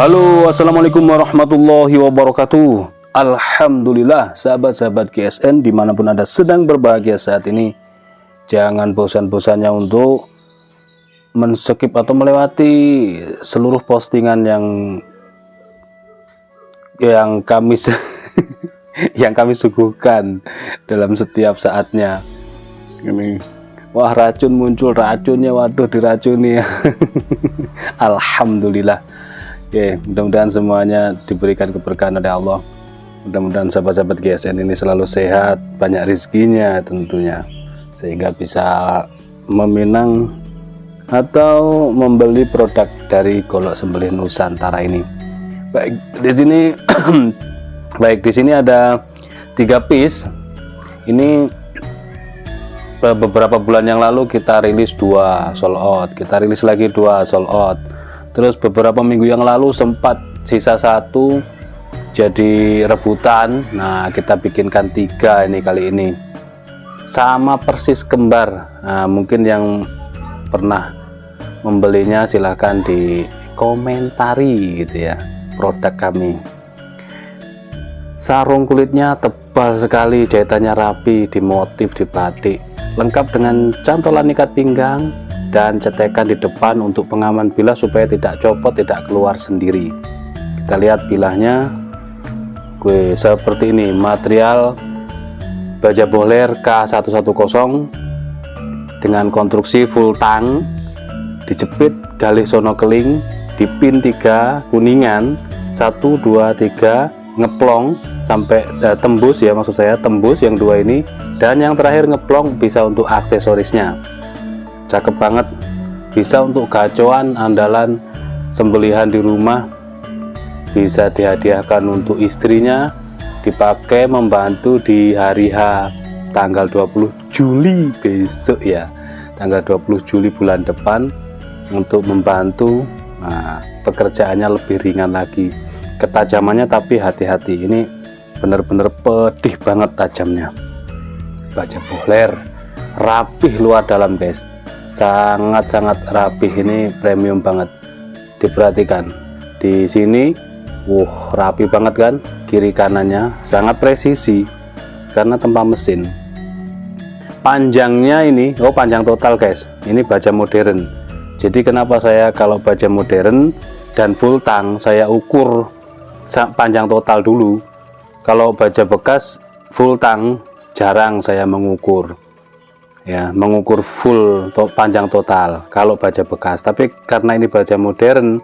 Halo, assalamualaikum warahmatullahi wabarakatuh. Alhamdulillah, sahabat-sahabat GSN dimanapun Anda sedang berbahagia saat ini, jangan bosan-bosannya untuk men-skip atau melewati seluruh postingan yang kami yang kami suguhkan dalam setiap saatnya. Ini, wah, racun muncul, racunnya, waduh, diracuni. Alhamdulillah. Oke, mudah-mudahan semuanya diberikan keberkahan oleh Allah. Mudah-mudahan sahabat-sahabat GSN ini selalu sehat, banyak rezekinya tentunya, sehingga bisa meminang atau membeli produk dari Golok Sembelih Nusantara ini. Baik, di sini ada 3 piece. Ini beberapa bulan yang lalu kita rilis 2 sold out, kita rilis lagi 2 sold out. Terus beberapa minggu yang lalu sempat sisa 1 jadi rebutan. Nah, kita bikinkan 3 ini kali ini. Sama persis kembar. Nah, mungkin yang pernah membelinya silahkan dikomentari gitu ya, produk kami. Sarung kulitnya tebal sekali, jahitannya rapi, dimotif di batik, lengkap dengan cantolan ikat pinggang dan cetekan di depan untuk pengaman bilah supaya tidak copot, tidak keluar sendiri. Kita lihat bilahnya, seperti ini. Material baja bohler K110 dengan konstruksi full tang, dijepit galih sono keling, dipin 3 kuningan, 1, 2, 3 ngeplong sampai tembus ya, maksud saya tembus yang 2 ini, dan yang terakhir ngeplong bisa untuk aksesorisnya. Cakep banget, bisa untuk gacoan andalan sembelihan di rumah, bisa dihadiahkan untuk istrinya, dipakai membantu di hari H tanggal 20 Juli besok ya, tanggal 20 Juli bulan depan, untuk membantu. Nah, pekerjaannya lebih ringan lagi, ketajamannya tapi hati-hati, ini bener-bener pedih banget tajamnya. Baja bohler rapih luar dalam guys, sangat-sangat rapih, ini premium banget. Diperhatikan di sini, rapi banget kan, kiri kanannya sangat presisi karena tanpa mesin. Panjangnya ini, panjang total guys, ini baja modern. Jadi kenapa saya kalau baja modern dan full tang saya ukur panjang total dulu. Kalau baja bekas full tang jarang saya mengukur ya, mengukur full panjang total kalau baja bekas. Tapi karena ini baja modern,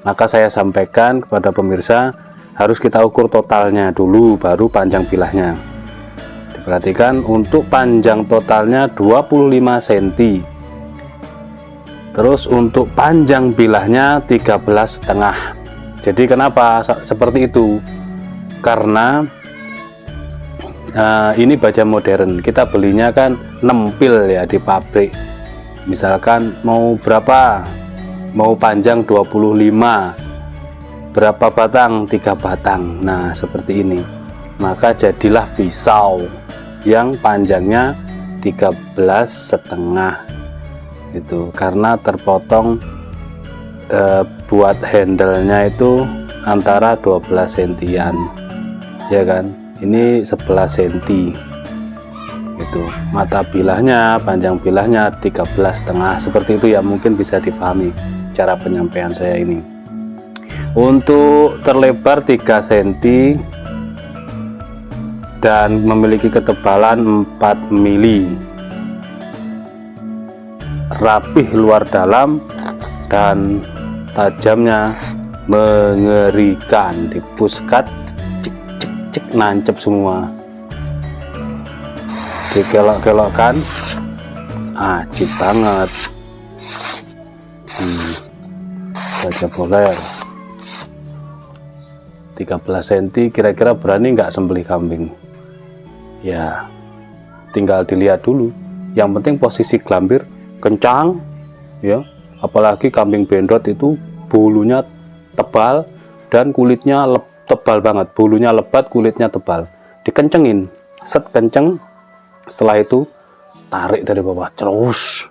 maka saya sampaikan kepada pemirsa harus kita ukur totalnya dulu baru panjang bilahnya. Diperhatikan untuk panjang totalnya 25 cm, terus untuk panjang bilahnya 13,5. Jadi kenapa seperti itu? Karena ini baja modern, kita belinya kan nempil ya di pabrik. Misalkan mau berapa, mau panjang 25, berapa batang, 3 batang. Nah seperti ini, maka jadilah pisau yang panjangnya 13,5 itu, karena terpotong buat handle-nya itu antara 12 sentian ya kan, ini 11 cm itu. Mata bilahnya, panjang bilahnya 13,5, seperti itu ya, mungkin bisa difahami cara penyampaian saya ini. Untuk terlebar 3 cm dan memiliki ketebalan 4 mili, rapih luar dalam dan tajamnya mengerikan. Di puskat cek nancep semua, dikelok-kelokkan ajib banget. Baja bohler 13 cm, kira-kira berani nggak sembelih kambing ya, tinggal dilihat dulu. Yang penting posisi gelambir kencang ya, apalagi kambing bendot itu bulunya tebal dan kulitnya tebal banget, bulunya lebat, kulitnya tebal. Dikencengin, set kenceng, setelah itu tarik dari bawah, terus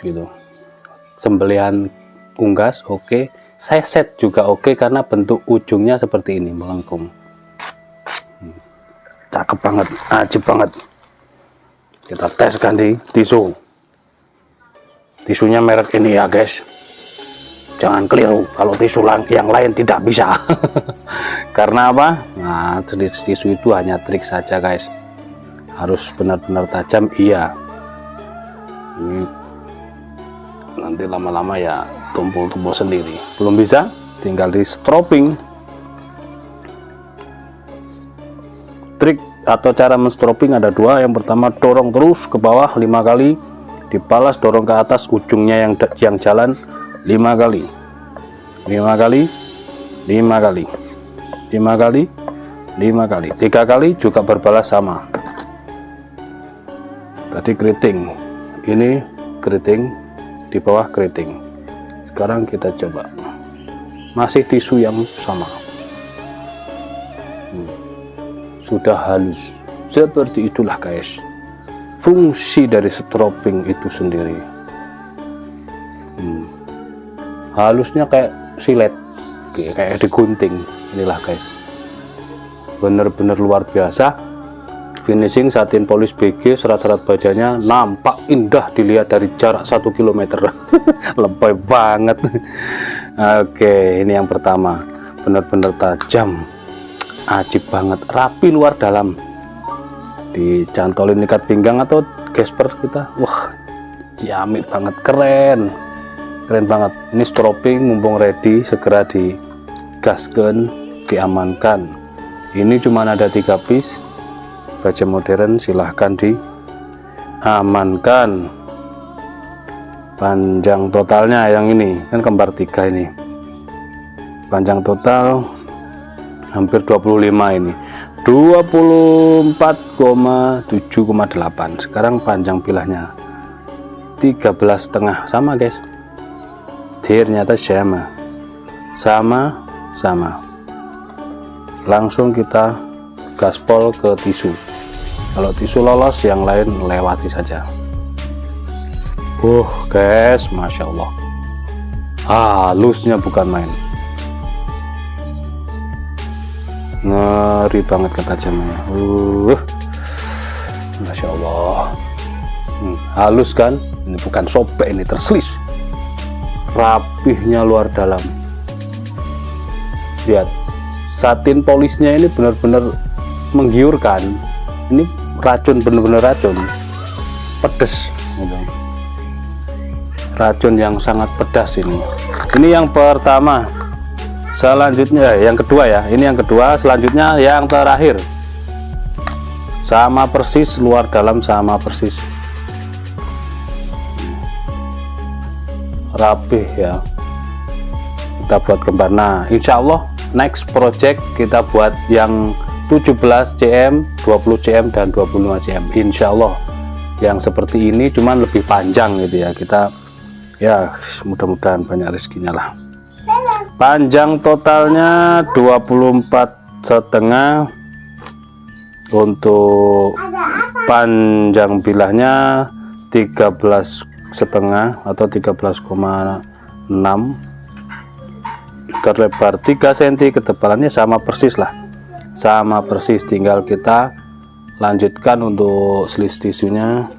gitu. Sembelihan unggas oke, seset juga oke, karena bentuk ujungnya seperti ini, melengkung. Cakep banget, ajib banget. Kita teskan di tisu. Tisunya merek ini ya guys, jangan keliru kalau tisu yang lain tidak bisa. Karena apa? Nah, tisu itu hanya trik saja guys, harus benar-benar tajam. Iya, ini nanti lama-lama ya tumpul-tumpul sendiri. Belum bisa, tinggal di stropping. Trik atau cara menstroping ada dua. Yang pertama, dorong terus ke bawah 5 kali, dibalas dorong ke atas ujungnya yang jalan 5 kali, 5 kali, 5 kali, 5 kali, 5 kali, 3 kali juga berbalas sama. Tadi keriting, ini keriting, di bawah keriting. Sekarang kita coba, masih tisu yang sama. Sudah halus. Seperti itulah guys fungsi dari stropping itu sendiri. Halusnya kayak silet, kayak digunting. Inilah guys, bener-bener luar biasa. Finishing satin polis BG, serat-serat bajanya nampak indah dilihat dari jarak 1 km. Lebay banget. Oke, ini yang pertama, bener-bener tajam, ajib banget, rapi luar dalam. Dicantolin ikat pinggang atau gesper kita, wah ciamik banget, keren banget. Ini stropping mumpung ready, segera digaskan, diamankan. Ini cuma ada 3 piece baja modern, silahkan diamankan. Panjang totalnya yang ini kan kembar 3 ini, panjang total hampir 25, ini 24,7,8. Sekarang panjang bilahnya 13,5 sama guys. Ternyata sama. Langsung kita gaspol ke tisu. Kalau tisu lolos, yang lain lewati saja. Guys, masya Allah, halusnya bukan main. Ngeri banget ketajamannya. Masya Allah. Halus kan? Ini bukan sobek, ini terselis. Rapihnya luar dalam. Lihat, satin polisnya ini benar-benar menggiurkan. Ini racun, benar-benar racun, pedas gitu. Racun yang sangat pedas ini. Ini yang pertama. Selanjutnya yang kedua ya, ini yang kedua. Selanjutnya yang terakhir, sama persis, luar dalam sama persis, rapih ya. Kita buat kembar. Nah, insya Allah next project kita buat yang 17 cm, 20 cm dan 25 cm. Insya Allah yang seperti ini, cuman lebih panjang gitu ya. Kita ya mudah-mudahan banyak rezekinya lah. Panjang totalnya 24,5. Untuk panjang bilahnya 13,5 atau 13,6. Terlebar 3 cm, ketebalannya sama persis lah, sama persis. Tinggal kita lanjutkan untuk selis tisunya.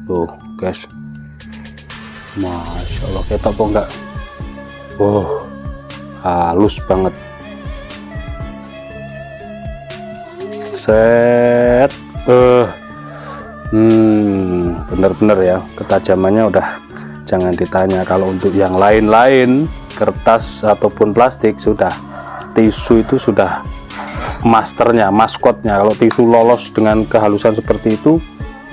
Tuh guys, masya Allah, ketok kok enggak? Halus banget. Set. Bener-bener ya, ketajamannya udah jangan ditanya. Kalau untuk yang lain-lain, kertas ataupun plastik, sudah tisu itu sudah masternya, maskotnya. Kalau tisu lolos dengan kehalusan seperti itu,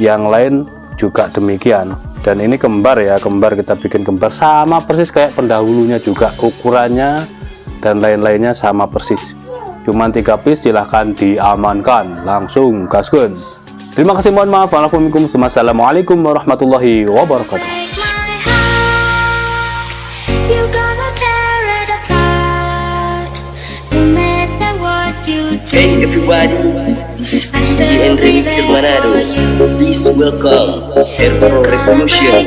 yang lain juga demikian. Dan ini kembar ya, kembar, kita bikin kembar sama persis kayak pendahulunya juga, ukurannya dan lain-lainnya sama persis. Cuman 3 piece, silahkan diamankan, langsung gaskan. Terima kasih, mohon maaf. Wassalamualaikum warahmatullahi wabarakatuh. Hey everybody, this is DJ and Remix Manado. Please welcome Airport Revolution.